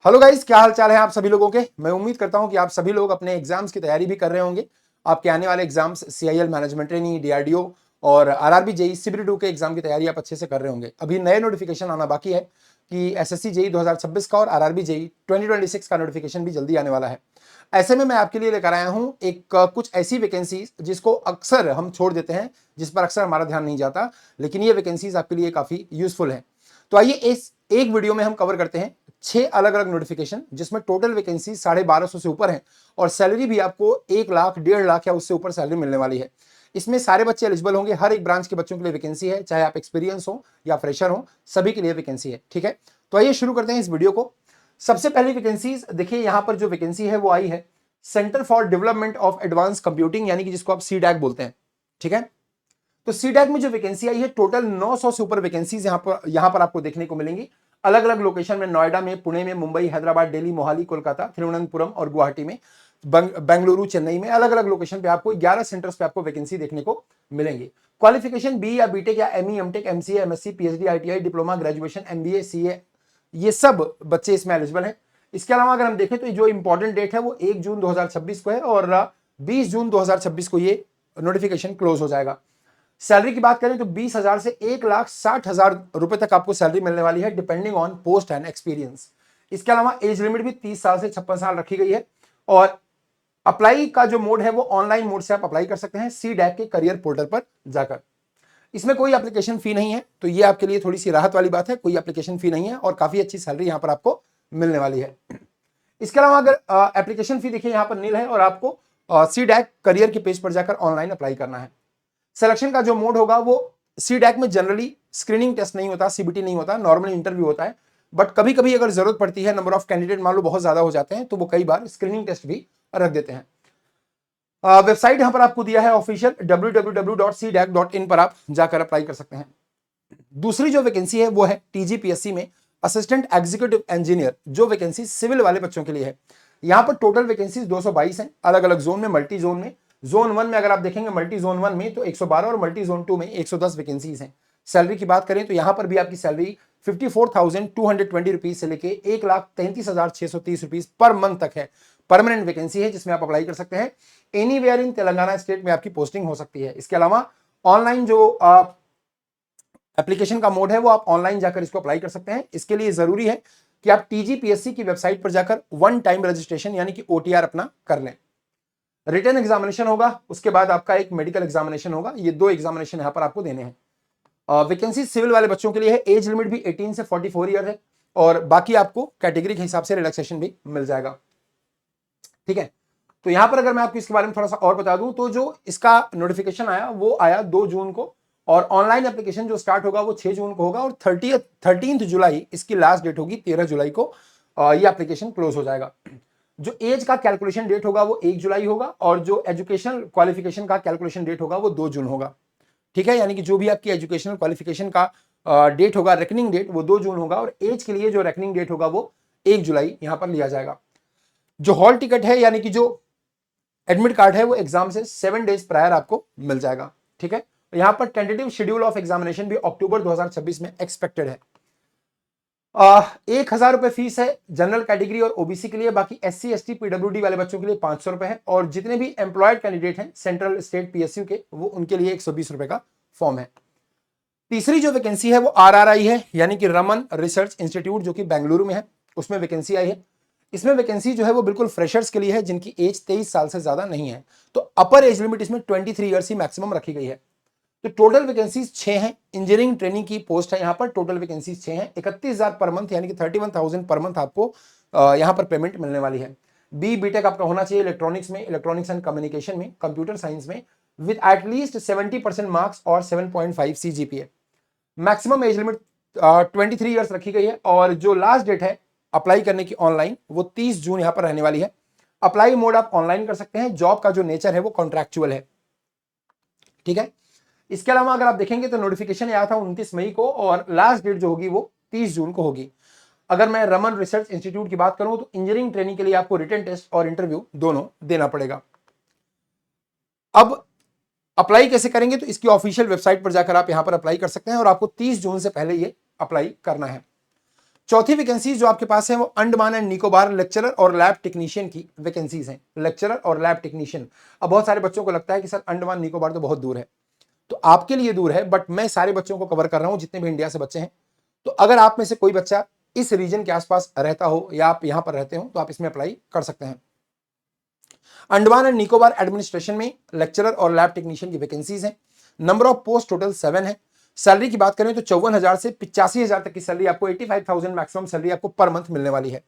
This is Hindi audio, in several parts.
हेलो गाइस, क्या हाल चाल है आप सभी लोगों के। मैं उम्मीद करता हूं कि आप सभी लोग अपने एग्जाम्स की तैयारी भी कर रहे होंगे। आपके आने वाले exams CIL management trainee, DRDO और आरआरबी जेई सिविल 2 के एग्जाम की तैयारी आप अच्छे से कर रहे होंगे। अभी नए नोटिफिकेशन आना बाकी है कि एसएससी जेई 2026 का और आरआरबी जेई 2026 का नोटिफिकेशन भी जल्दी आने वाला है। ऐसे में मैं आपके लिए लेकर आया हूं कुछ ऐसी वैकेंसीज जिसको अक्सर हम छोड़ देते हैं, जिस पर अक्सर हमारा ध्यान नहीं जाता, लेकिन ये वैकेंसीज आपके लिए काफी यूजफुल है। तो आइए इस एक वीडियो में हम कवर करते हैं 6 अलग अलग नोटिफिकेशन, जिसमें टोटल वैकेंसी 1250 से ऊपर है और सैलरी भी आपको 1 लाख 1.5 लाख या उससे ऊपर सैलरी मिलने वाली है। इसमें सारे बच्चे एलिजिबल होंगे, हर एक ब्रांच के बच्चों के लिए वैकेंसी है, चाहे आप एक्सपीरियंस हो या फ्रेशर हो, सभी के लिए वैकेंसी है। ठीक है, तो आइए शुरू करते हैं इस वीडियो को। सबसे पहली वैकेंसीज देखिए, यहां पर जो वैकेंसी है वो आई है centre for development of advance computing, यानी कि जिसको आप सीडैक बोलते हैं। ठीक है, तो सीडैक में जो वैकेंसी आई है टोटल 900 से ऊपर वैकेंसीज यहां पर आपको देखने को मिलेंगी, अलग अलग लोकेशन में, नोएडा में, पुणे में, मुंबई, हैदराबाद, दिल्ली, मोहाली, कोलकाता, तिरुवनंतपुरम और गुवाहाटी में, बेंगलुरु, चेन्नई में, अलग अलग लोकेशन पे आपको 11 सेंटर्स पे आपको वैकेंसी देखने को मिलेंगी। क्वालिफिकेशन बी या बीटेक या ME, MTech, MCA, MSc, PhD, ITI, diploma, graduation, MBA, CA, ये सब बच्चे इसमें एलिजिबल हैं। इसके अलावा अगर हम देखें तो जो इंपॉर्टेंट डेट है वो 1 जून 2026 को है और 20 जून 2026 को ये नोटिफिकेशन क्लोज हो जाएगा। सैलरी की बात करें तो 20,000 से 1,60,000 रुपए तक आपको सैलरी मिलने वाली है, depending on post and experience. इसके अलावा एज लिमिट भी 30 साल से 56 साल रखी गई है और अप्लाई का जो मोड है वो ऑनलाइन मोड से आप अप्लाई कर सकते हैं सीडैक के करियर पोर्टल पर जाकर। इसमें कोई एप्लीकेशन फी नहीं है, तो ये आपके लिए थोड़ी सी राहत वाली बात है, कोई एप्लीकेशन फी नहीं है और काफी अच्छी सैलरी यहां पर आपको मिलने वाली है। इसके अलावा अगर एप्लीकेशन फी देखिए यहां पर नील है और आपको सीडैक करियर के पेज पर जाकर ऑनलाइन अप्लाई करना है। सिलेक्शन का जो मोड होगा वो सीडैक में जनरली स्क्रीनिंग टेस्ट नहीं होता, सीबीटी नहीं होता, नॉर्मल इंटरव्यू होता है, बट कभी कभी अगर जरूरत पड़ती है, नंबर ऑफ कैंडिडेट मान लो बहुत ज्यादा हो जाते हैं, तो वो कई बार स्क्रीनिंग टेस्ट भी रख देते हैं। वेबसाइट यहां पर आपको दिया है ऑफिशियल www.cdac.in पर आप जाकर अप्लाई कर सकते हैं। दूसरी जो वैकेंसी है वो है टीजीपीएससी में असिस्टेंट एग्जीक्यूटिव इंजीनियर, जो वैकेंसी सिविल वाले बच्चों के लिए है। यहां पर टोटल वैकेंसी 222 हैं, अलग अलग जोन में, मल्टी जोन में। जोन 1 में अगर आप देखेंगे मल्टी जोन 1 में तो 112 और मल्टी जोन 2 में 110 वैकेंसीज हैं। सैलरी की बात करें तो यहां पर भी आपकी सैलरी 54,220 रुपीज से लेके 1,33,630 रुपीज पर मंथ तक है। परमानेंट वैकेंसी है जिसमें आप अप्लाई कर सकते हैं। एनीवेयर इन तेलंगाना स्टेट में आपकी पोस्टिंग हो सकती है। इसके अलावा ऑनलाइन जो एप्लीकेशन का मोड है वो आप ऑनलाइन जाकर इसको अप्लाई कर सकते हैं। इसके लिए जरूरी है कि आप टीजीपीएससी की वेबसाइट पर जाकर 1 टाइम रजिस्ट्रेशन यानी कि ओटीआर अपना कर लें। रिटन एग्जामिनेशन होगा, उसके बाद आपका एक मेडिकल एग्जामिनेशन होगा, ये 2 एग्जामिनेशन यहां पर आपको देने हैं। वैकेंसी सिविल वाले बच्चों के लिए है, एज लिमिट भी 18 से 44 ईयर है और बाकी आपको कैटेगरी के हिसाब से रिलैक्सेशन भी मिल जाएगा। ठीक है, तो यहां पर अगर मैं आपको इसके बारे में थोड़ा सा और बता दूं तो जो इसका नोटिफिकेशन आया वो आया 2 जून को और ऑनलाइन एप्लीकेशन जो स्टार्ट होगा वो 6 जून को होगा और 13 जुलाई इसकी लास्ट डेट होगी। 13 जुलाई को ये एप्लीकेशन क्लोज हो जाएगा। जो एज का कैलकुलेशन डेट होगा वो 1 जुलाई होगा और जो एजुकेशनल क्वालिफिकेशन का कैलकुलेशन डेट होगा वो 2 जून होगा। ठीक है, यानी कि जो भी आपकी एजुकेशनल क्वालिफिकेशन का डेट होगा, रेकनिंग डेट, वो 2 जून होगा और एज के लिए जो रेकनिंग डेट होगा वो 1 जुलाई यहां पर लिया जाएगा। जो हॉल टिकट है यानी कि जो एडमिट कार्ड है वो एग्जाम से 7 डेज प्रायर आपको मिल जाएगा। ठीक है, यहां पर टेंटेटिव शेड्यूल ऑफ एग्जामिनेशन भी अक्टूबर 2026 में एक्सपेक्टेड है। 1,000 रुपए फीस है जनरल कैटेगरी और ओबीसी के लिए, बाकी एससी एसटी पीडब्ल्यूडी वाले बच्चों के लिए 500 रुपए है और जितने भी एम्प्लॉयड कैंडिडेट हैं सेंट्रल स्टेट पीएसयू के, वो उनके लिए 120 रुपए का फॉर्म है। तीसरी जो वैकेंसी है वो आरआरआई है, यानी कि रमन रिसर्च इंस्टीट्यूट, जो कि बेंगलुरु में है, उसमें वैकेंसी आई है। इसमें वैकेंसी जो है वो बिल्कुल फ्रेशर्स के लिए है जिनकी एज 23 साल से ज्यादा नहीं है, तो अपर एज लिमिट इसमें 23 ईयर्स ही मैक्सिमम रखी गई है। तो टोटल वैकेंसीज 6 हैं, इंजीनियरिंग ट्रेनिंग की पोस्ट है यहां पर, टोटल वैकेंसीज 6 हैं। 31,000 पर मंथ यानी कि 31,000 पर मंथ आपको यहां पर पेमेंट मिलने वाली है। बीटेक आपका होना चाहिए इलेक्ट्रॉनिक्स में, इलेक्ट्रॉनिक्स एंड कम्युनिकेशन में, कंप्यूटर साइंस में, विद एटलीस्ट 70% मार्क्स और 7.5 CGPA. Maximum age limit 23 years रखी गई है और जो लास्ट डेट है अप्लाई करने की ऑनलाइन वो 30 जून यहां पर रहने वाली है। अप्लाई मोड आप ऑनलाइन कर सकते हैं। जॉब का जो नेचर है वो कॉन्ट्रैक्चुअल है। ठीक है, इसके अलावा अगर आप देखेंगे तो नोटिफिकेशन आया था 29 मई को और लास्ट डेट जो होगी वो 30 जून को होगी। अगर मैं रमन रिसर्च इंस्टीट्यूट की बात करूं तो इंजीनियरिंग ट्रेनिंग के लिए आपको रिटन टेस्ट और इंटरव्यू दोनों देना पड़ेगा। अब अप्लाई कैसे करेंगे तो इसकी ऑफिशियल वेबसाइट पर जाकर आप यहां पर अप्लाई कर सकते हैं और आपको 30 जून से पहले ये अप्लाई करना है। चौथी वैकेंसी जो आपके पास है वो अंडमान एंड निकोबार लेक्चरर और लैब टेक्नीशियन की वैकेंसीज हैं। लेक्चरर और लैब टेक्नीशियन, अब बहुत सारे बच्चों को लगता है कि सर अंडमान निकोबार तो बहुत दूर है, तो आपके लिए दूर है, बट मैं सारे बच्चों को कवर कर रहा हूं जितने भी इंडिया से बच्चे हैं। तो अगर आप में से कोई बच्चा इस रीजन के आसपास रहता हो या आप यहां पर रहते हो तो आप इसमें अप्लाई कर सकते हैं। अंडमान एंड निकोबार एडमिनिस्ट्रेशन में लेक्चरर और लैब टेक्नीशियन की वैकेंसीज हैं। नंबर ऑफ पोस्ट टोटल 7 है। सैलरी की बात करें तो 54,000 से 85,000 तक की सैलरी आपको, 85,000 मैक्सिमम सैलरी आपको पर मंथ मिलने वाली है।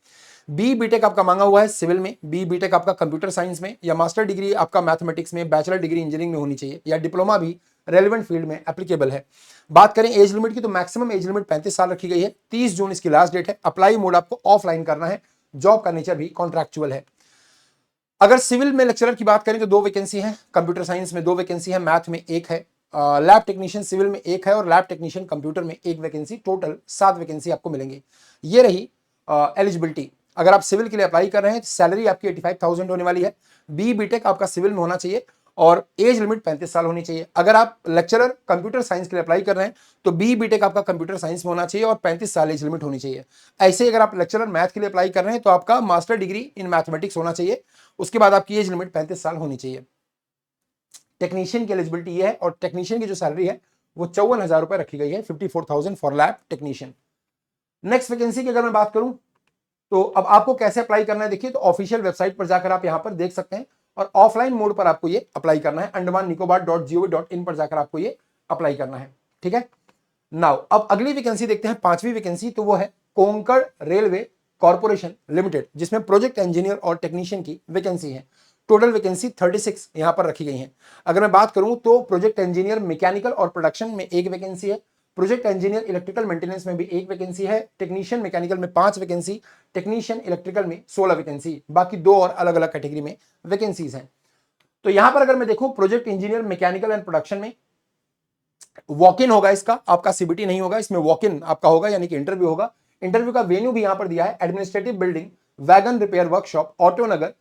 बी बीटेक आपका मांगा हुआ है सिविल में, बी बीटेक आपका कंप्यूटर साइंस में, या मास्टर डिग्री आपका मैथमेटिक्स में, बैचलर डिग्री इंजीनियरिंग में होनी चाहिए, या डिप्लोमा भी रेलेवेंट फील्ड में एप्लीकेबल है। बात करें एज लिमिट की तो मैक्सिमम एज लिमिट 35 साल रखी गई है। 30 जून इसकी लास्ट डेट है। अप्लाई मोड आपको ऑफलाइन करना है। जॉब का नेचर भी कॉन्ट्रैक्चुअल है। अगर सिविल में लेक्चरर की बात करें तो 2 वैकेंसी है, कंप्यूटर साइंस में 2 वैकेंसी है, मैथ में 1 है, लैब टेक्नीशियन सिविल में 1 है और लैब टेक्नीशियन कंप्यूटर में 1 वैकेंसी, टोटल 7 वैकेंसी आपको मिलेंगे। ये रही एलिजिबिलिटी। अगर आप सिविल के लिए अप्लाई कर रहे हैं तो सैलरी आपकी 85,000 होने वाली है। बी बीटेक आपका सिविल में होना चाहिए और एज लिमिट 35 साल होनी चाहिए। अगर आप लेक्चरर कंप्यूटर साइंस के लिए अप्लाई कर रहे हैं तो बी बीटेक आपका कंप्यूटर साइंस में होना चाहिए और 35 साल एज लिमिट होनी चाहिए। ऐसे ही अगर आप लेक्चरर मैथ के लिए अप्लाई कर रहे हैं तो आपका मास्टर डिग्री इन मैथमेटिक्स होना चाहिए, उसके बाद आपकी एज लिमिट 35 साल होनी चाहिए। टेक्नीशियन की एलिजिबिलिटी ये है और टेक्नीशियन की जो सैलरी है वो 54,000 रुपए रखी गई है, 54,000 for lab technician. Next vacancy की अगर मैं बात करूं तो अब आपको कैसे अप्लाई करना है, देखिए तो ऑफिशियल वेबसाइट पर जाकर आप यहां पर देख सकते हैं और ऑफलाइन मोड पर आपको ये अप्लाई करना है। अंडमान निकोबार .gov.in पर जाकर आपको ये अप्लाई करना है, ठीक है। नाउ अब अगली वैकेंसी देखते हैं, 5वीं वैकेंसी, तो वो है कोंकण रेलवे कॉर्पोरेशन लिमिटेड, जिसमें प्रोजेक्ट इंजीनियर और टेक्नीशियन की वैकेंसी है। टोटल वैकेंसी 36 यहां पर रखी गई हैं। अगर मैं बात करूं तो प्रोजेक्ट इंजीनियर मैकेनिकल और प्रोडक्शन में 1 वैकेंसी है, प्रोजेक्ट इंजीनियर इलेक्ट्रिकल मेंटेनेंस में भी 1 वैकेंसी है, टेक्नीशियन मैकेनिकल में 5 वैकेंसी, टेक्नीशियन इलेक्ट्रिकल में 16 वैकेंसी, बाकी 2 और अलग अलग कैटेगरी में वैकेंसीज हैं। तो यहां पर अगर मैं देखूं project engineer mechanical and production में वॉक इन होगा, इसका आपका सीबीटी नहीं होगा, इसमें वॉक इन आपका होगा, यानी कि इंटरव्यू होगा। इंटरव्यू का वेन्यू भी यहां पर दिया है, administrative building, wagon repair workshop, Auto Nagar,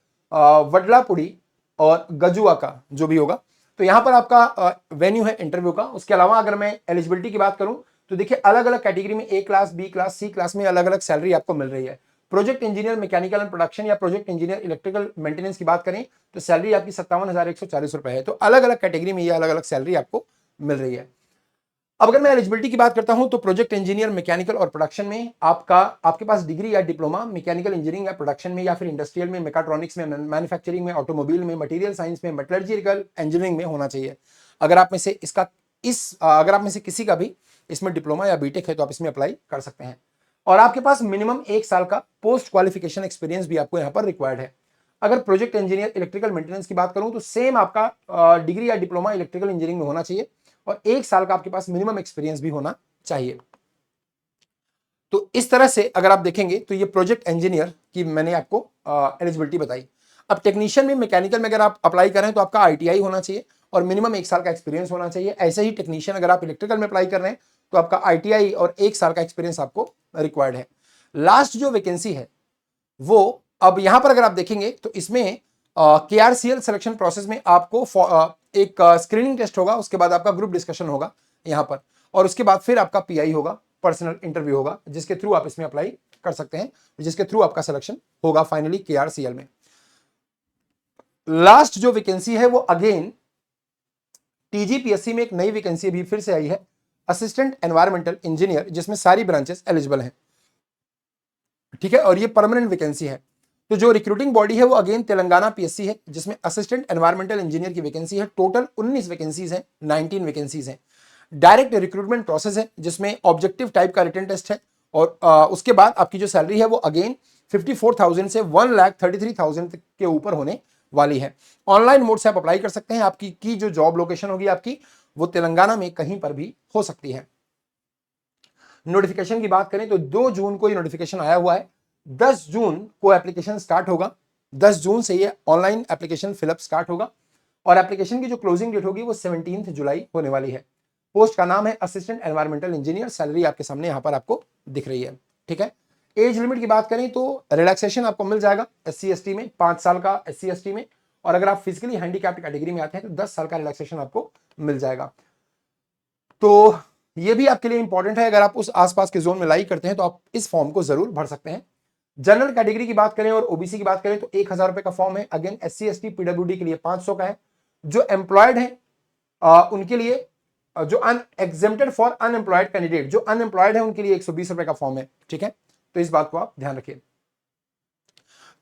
Vadlapudi और गजुआ का जो भी होगा। तो यहां पर आपका वेन्यू है इंटरव्यू का। उसके अलावा अगर मैं एलिजिबिलिटी की बात करूं तो देखिए अलग अलग कैटेगरी में ए क्लास, बी क्लास, सी क्लास में अलग अलग सैलरी आपको मिल रही है। Project engineer mechanical and production या प्रोजेक्ट इंजीनियर इलेक्ट्रिकल मेंटेनेंस की बात करें तो सैलरी आपकी 57,140 रुपए है। तो अलग अलग कैटेगरी में ये अलग अलग सैलरी आपको मिल रही है। अब अगर मैं एलिजिबिलिटी की बात करता हूं तो प्रोजेक्ट इंजीनियर मैकेनिकल और प्रोडक्शन में आपके पास डिग्री या डिप्लोमा मैकेनिकल इंजीनियरिंग या प्रोडक्शन में या फिर इंडस्ट्रियल में, मेकाट्रॉनिक्स में, मैन्युफैक्चरिंग में, ऑटोमोबाइल में, मटेरियल साइंस में, मेटलर्जिकल इंजीनियरिंग में होना चाहिए। अगर आप में से अगर आप में से किसी का भी इसमें डिप्लोमा या बीटेक है तो आप इसमें अप्लाई कर सकते हैं। और आपके पास मिनिमम 1 साल का पोस्ट क्वालिफिकेशन एक्सपीरियंस भी आपको यहां पर रिक्वायर्ड है। अगर प्रोजेक्ट इंजीनियर इलेक्ट्रिकल मेंटेनेंस की बात करूं तो सेम आपका डिग्री या डिप्लोमा इलेक्ट्रिकल इंजीनियरिंग में होना चाहिए और 1 साल का आपके पास मिनिमम एक्सपीरियंस भी होना चाहिए। तो इस तरह से अगर आप देखेंगे तो ये प्रोजेक्ट इंजीनियर की मैंने आपको एलिजिबिलिटी बताई। अब टेक्नीशियन में मैकेनिकल में अगर आप अप्लाई करें तो आपका आईटीआई होना चाहिए और मिनिमम 1 साल का एक्सपीरियंस होना चाहिए। ऐसे ही टेक्नीशियन अगर आप इलेक्ट्रिकल में अप्लाई कर रहे हैं तो आपका आईटीआई और 1 साल का एक्सपीरियंस आपको रिक्वायर्ड है। लास्ट जो वैकेंसी है वो अब यहां पर अगर आप देखेंगे तो इसमें केआरसीएल सिलेक्शन प्रोसेस में आपको एक स्क्रीनिंग टेस्ट होगा, उसके बाद आपका ग्रुप डिस्कशन होगा यहां पर, और उसके बाद फिर आपका पीआई होगा, पर्सनल इंटरव्यू होगा, जिसके थ्रू आप इसमें अप्लाई कर सकते हैं, जिसके थ्रू आपका सिलेक्शन होगा फाइनली केआरसीएल में। लास्ट जो वैकेंसी है वो अगेन टीजीपीएससी में एक नई वैकेंसी भी फिर से आई है, असिस्टेंट एनवायरमेंटल इंजीनियर, जिसमें सारी ब्रांचेस एलिजिबल हैं, ठीक है, और ये परमानेंट वैकेंसी है। तो जो रिक्रूटिंग बॉडी है वो अगेन तेलंगाना पीएससी है, जिसमें असिस्टेंट एनवायरमेंटल इंजीनियर की वैकेंसी है। टोटल 19 वैकेंसीज हैं, 19 वैकेंसीज हैं। डायरेक्ट रिक्रूटमेंट प्रोसेस है जिसमें ऑब्जेक्टिव टाइप का रिटन टेस्ट है और उसके बाद आपकी जो सैलरी है वो अगेन 54,000 से 1,33,000 के ऊपर होने वाली है। ऑनलाइन मोड से आप अप्लाई कर सकते हैं। आपकी जो जॉब लोकेशन होगी आपकी वो तेलंगाना में कहीं पर भी हो सकती है। नोटिफिकेशन की बात करें तो 2 जून को ये नोटिफिकेशन आया हुआ है, 10 जून को एप्लीकेशन स्टार्ट होगा, 10 जून से ये ऑनलाइन एप्लीकेशन फिलअप स्टार्ट होगा और एप्लीकेशन की जो क्लोजिंग डेट होगी वो 17 जुलाई होने वाली है। पोस्ट का नाम है असिस्टेंट एनवायरमेंटल इंजीनियर, सैलरी आपके सामने यहां पर आपको दिख रही है, ठीक है। एज लिमिट की बात करें तो रिलैक्सेशन आपको मिल जाएगा SC ST में, 5 साल का SC ST में, और अगर आप फिजिकली हैंडीकैप्ड कैटेगरी में आते हैं तो 10 साल का रिलैक्सेशन आपको मिल जाएगा। तो ये भी आपके लिए इंपॉर्टेंट है। अगर आप उस आसपास के जोन में लाई करते हैं तो आप इस फॉर्म को जरूर भर सकते हैं। जनरल कैटेगरी की बात करें और ओबीसी की बात करें तो 1000 रुपए का फॉर्म है। अगेन SC ST PWD के लिए 500 का है। जो एम्प्लॉयड है उनके लिए जो एग्जेम्प्टेड फॉर अनएम्प्लॉयड कैंडिडेट, जो अनएम्प्लॉयड है उनके लिए 120 रुपए का फॉर्म है। ठीक है, तो इस बात को आप ध्यान रखिए।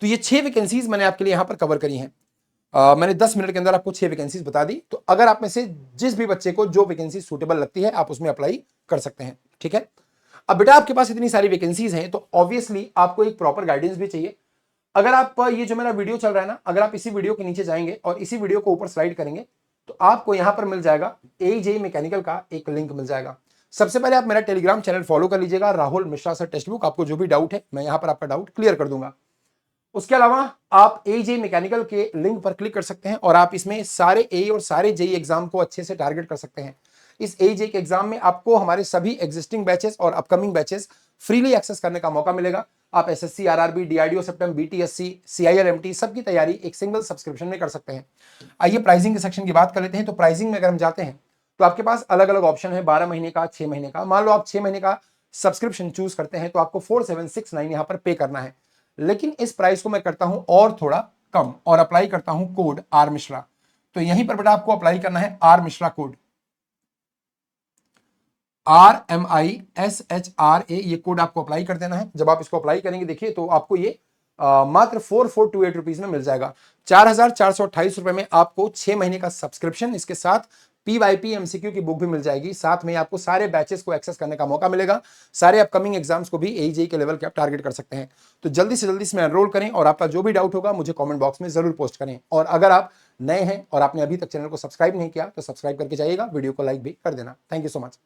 तो ये 6 वैकेंसीज मैंने आपके लिए यहां पर कवर करी हैं। मैंने 10 मिनट के अंदर आपको 6 वैकेंसीज बता दी। तो अगर आप में से जिस भी बच्चे को जो वैकेंसी सूटेबल लगती है आप उसमें अप्लाई कर सकते हैं। ठीक है, अब बेटा आपके पास इतनी सारी वैकेंसीज हैं तो ऑब्वियसली आपको एक प्रॉपर गाइडेंस भी चाहिए। अगर आप ये जो मेरा वीडियो चल रहा है ना, अगर आप इसी वीडियो के नीचे जाएंगे और इसी वीडियो को ऊपर स्लाइड करेंगे तो आपको यहां पर मिल जाएगा AJE मैकेनिकल का एक लिंक मिल जाएगा। सबसे पहले आप मेरा टेलीग्राम चैनल फॉलो कर लीजिएगा, Rahul Mishra sir text book. आपको जो भी डाउट है मैं यहां पर आपका डाउट क्लियर कर दूंगा। उसके अलावा आप AJE मैकेनिकल के लिंक पर क्लिक कर सकते हैं और आप इसमें सारे AE और सारे JEE एग्जाम को अच्छे से टारगेट कर सकते हैं। इस AJE के एग्जाम में आपको हमारे सभी एग्जिस्टिंग बैचेस और अपकमिंग बैचेस फ्रीली एक्सेस करने का मौका मिलेगा। आप SSC RRB DRDO septum BTSC CIL MT सबकी तैयारी एक सिंगल सब्सक्रिप्शन में कर सकते हैं। आइए प्राइसिंग के सेक्शन की बात कर लेते हैं। तो प्राइसिंग में अगर हम जाते हैं तो आपके पास अलग अलग ऑप्शन है, 12 महीने का, 6 महीने का। मान लो आप 6 महीने का सब्सक्रिप्शन चूज करते हैं तो आपको 4769 यहां पर पे करना है। लेकिन इस प्राइस को मैं करता हूं और थोड़ा कम और अप्लाई करता हूं कोड R मिश्रा। तो यहीं पर बेटा आपको अप्लाई करना है R मिश्रा कोड, RMISHRA, ये कोड आपको अप्लाई कर देना है। जब आप इसको अप्लाई करेंगे देखिए तो आपको ये मात्र 4428 रुपीज में मिल जाएगा। 4428 रुपए में आपको 6 महीने का सब्सक्रिप्शन, इसके साथ PYP MCQ की बुक भी मिल जाएगी। साथ में आपको सारे बैचेस को एक्सेस करने का मौका मिलेगा। सारे अपकमिंग एग्जाम्स को भी AJE के लेवल के आप टारगेट कर सकते हैं। तो जल्दी से जल्दी इसमें एनरोल करें और आपका जो भी डाउट होगा मुझे कमेंट बॉक्स में जरूर पोस्ट करें। और अगर आप नए हैं और आपने अभी तक चैनल को सब्सक्राइब नहीं किया तो सब्सक्राइब करके जाइएगा, वीडियो को लाइक भी कर देना। Thank you so much.